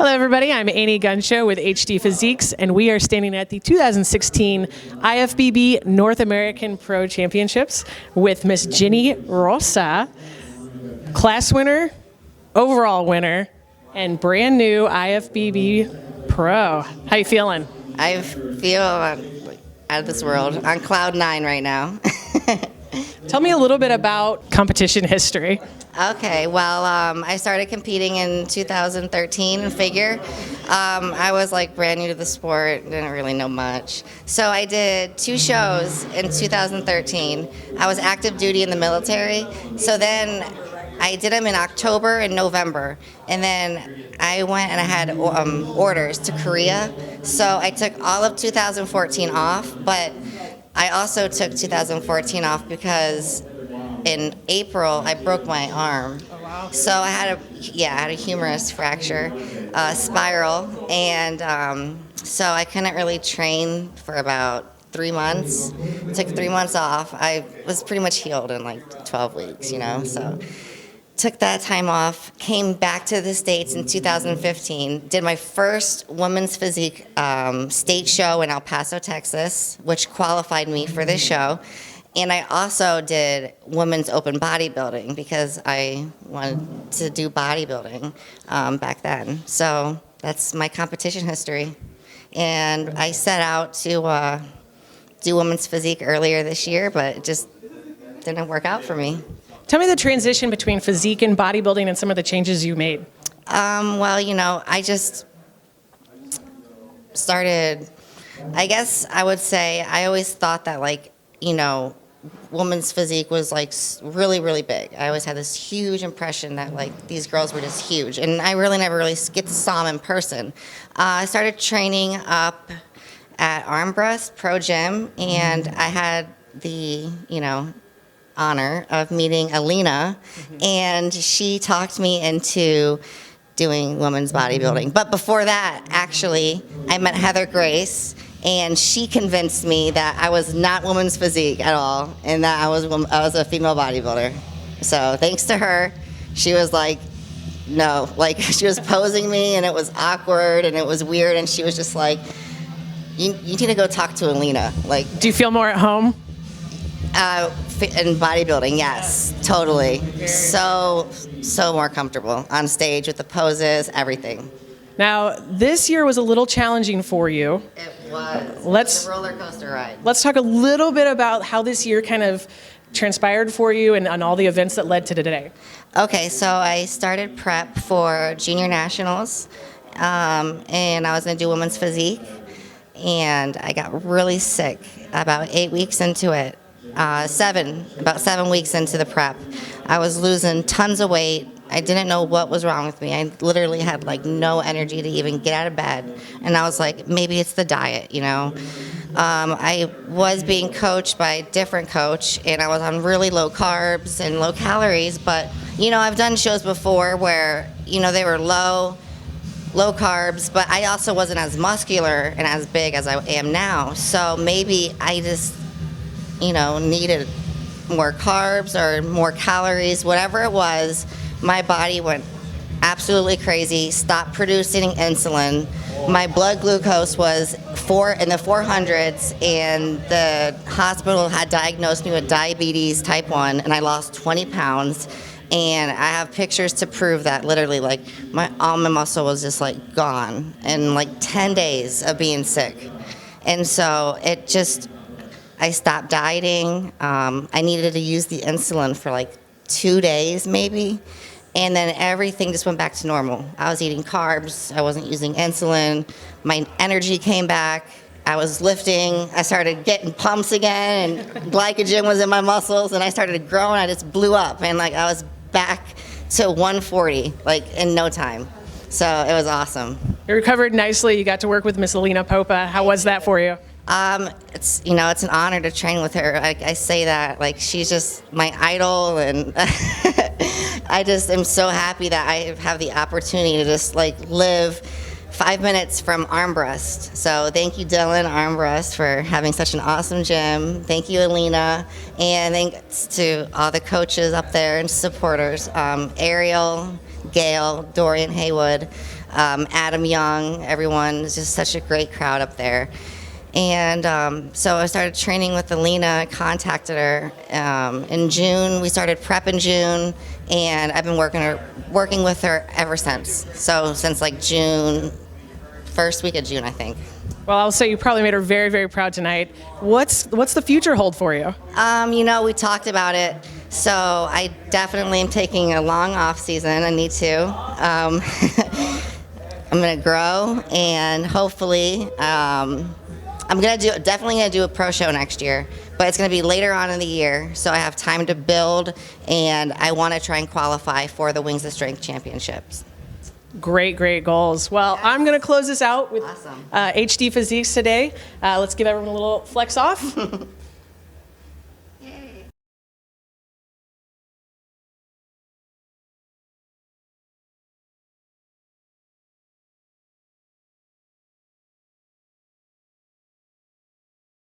Hello everybody, I'm Amy Gunshow with HDPhysiques, and we are standing at the 2016 IFBB North American Pro Championships with Miss Jennie Roosa, class winner, overall winner, and brand new IFBB Pro. How you feeling? I feel out of this world, on cloud 9 right now. Tell me a little bit about competition history. Okay, well, I started competing in 2013 in figure. I was like brand new to the sport, didn't really know much. So I did 2 shows in 2013. I was active duty in the military. So then I did them in October and November. And then I went and I had orders to Korea. So I took all of 2014 off, but I also took 2014 off because in April I broke my arm. Oh, wow. So I had a humerus fracture, spiral, and so I couldn't really train for about 3 months. Took 3 months off. I was pretty much healed in like 12 weeks, so took that time off, came back to the States in 2015, did my first women's physique state show in El Paso, Texas, which qualified me for this show. And I also did women's open bodybuilding because I wanted to do bodybuilding back then. So that's my competition history. And I set out to do women's physique earlier this year, but it just didn't work out for me. Tell me the transition between physique and bodybuilding and some of the changes you made. Well, I just started, I guess I would say, I always thought that women's physique was like really, really big. I always had this huge impression that like these girls were just huge, and I really never really get to saw them in person. I started training up at Armbrust Pro Gym, and I had the, honor of meeting Alina, and she talked me into doing women's bodybuilding. But before that, actually, I met Heather Grace, and she convinced me that I was not women's physique at all, and that I was a female bodybuilder. So thanks to her, she was like, no, like she was posing me, and it was awkward, and it was weird, and she was just like, you need to go talk to Alina. Like, Do you feel more at home? In bodybuilding, yes, totally. So more comfortable on stage with the poses, everything. Now, this year was a little challenging for you. It was. Let's a roller coaster ride. Let's talk a little bit about how this year kind of transpired for you and all the events that led to today. Okay, so I started prep for junior nationals, and I was going to do women's physique, and I got really sick about 8 weeks into it. About 7 weeks into the prep. I was losing tons of weight. I didn't know what was wrong with me. I literally had like no energy to even get out of bed. And I was like, maybe it's the diet, I was being coached by a different coach, and I was on really low carbs and low calories. But, I've done shows before where, they were low carbs, but I also wasn't as muscular and as big as I am now. So maybe I just needed more carbs or more calories, whatever it was. My body went absolutely crazy, stopped producing insulin. My blood glucose was in the 400s, and the hospital had diagnosed me with diabetes type 1, and I lost 20 pounds. And I have pictures to prove that. Literally, like, all my muscle was just like gone in like 10 days of being sick. And so I stopped dieting. I needed to use the insulin for like 2 days maybe, and then everything just went back to normal. I was eating carbs. I wasn't using insulin. My energy came back. I was lifting. I started getting pumps again, and glycogen was in my muscles, and I started growing. I just blew up, and like I was back to 140 like in no time. So it was awesome. You recovered nicely. You got to work with Miss Alina Popa. How was that for you? It's an honor to train with her. I say that, like, she's just my idol, and I just am so happy that I have the opportunity to just like live 5 minutes from Armbrust. So thank you, Dylan Armbrust, for having such an awesome gym. Thank you, Alina, and thanks to all the coaches up there and supporters, Ariel, Gail, Dorian Haywood. Adam Young, everyone. It's just such a great crowd up there. And so I started training with Alina, contacted her in June. We started prep in June, and I've been working with her ever since. So since like June, first week of June, I think. Well, I'll say you probably made her very, very proud tonight. What's the future hold for you? We talked about it. So I definitely am taking a long off season. I need to. I'm going to grow, and hopefully, I'm definitely gonna do a pro show next year, but it's gonna be later on in the year, so I have time to build, and I want to try and qualify for the Wings of Strength Championships. Great, great goals. Well, I'm going to close this out with Awesome. HDPhysiques today. Let's give everyone a little flex off.